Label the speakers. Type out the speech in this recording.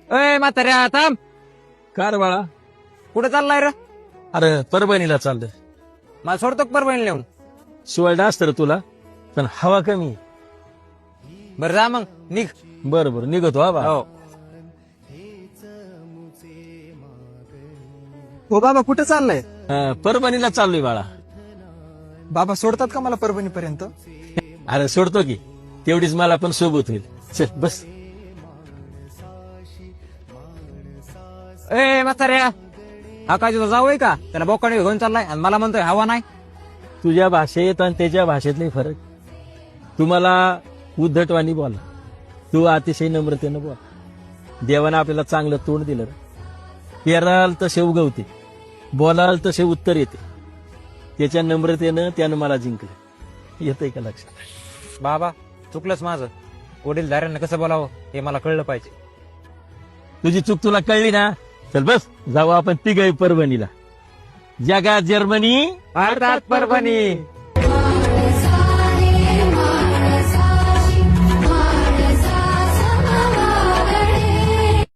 Speaker 1: अय म्हाताऱ्या थांब.
Speaker 2: कार बाळा.
Speaker 1: कुठे चाललाय रे?
Speaker 2: अरे परभणीला चाललंय.
Speaker 1: मला सोडतो का परभणी नेऊन?
Speaker 2: शिवायला असतं रे तुला, पण हवा कमी आहे.
Speaker 1: बरं जा मग निघ.
Speaker 2: बरं बरं निघतो हा बा.
Speaker 1: हो.
Speaker 3: हो बाबा कुठे चाललाय?
Speaker 2: परभणीला चाललोय बाळा.
Speaker 3: बाबा सोडतात का मला परभणी पर्यंत?
Speaker 2: अरे सोडतो की, तेवढीच मला पण सोबत होईल. चल बस.
Speaker 1: ए म्हाताऱ्या, हा काय तुझा जाऊ आहे का? त्याला बोकाने घेऊन चाललाय आणि मला म्हणतोय हवा नाही.
Speaker 2: तुझ्या भाषेत आणि त्याच्या भाषेतले फरक. तुम्हाला उद्धटवाणी बोला, तू अतिशय नम्रतेनं बोल. देवानं आपल्याला चांगलं तोंड दिलं रे. पेराल तसे उगवते, बोलाल तसे उत्तर येते. त्याच्या नम्रतेनं त्यानं मला जिंकलं. येतंय का लक्षात?
Speaker 1: बाबा चुकलंच माझं. वडीलधाऱ्यांना कसं बोलावं हे मला कळलं पाहिजे.
Speaker 2: तुझी चूक तुला कळली ना? चल बस जाऊ आपण तिघही परभणीला. जगात जर्मनी,
Speaker 1: भारतात परभणी.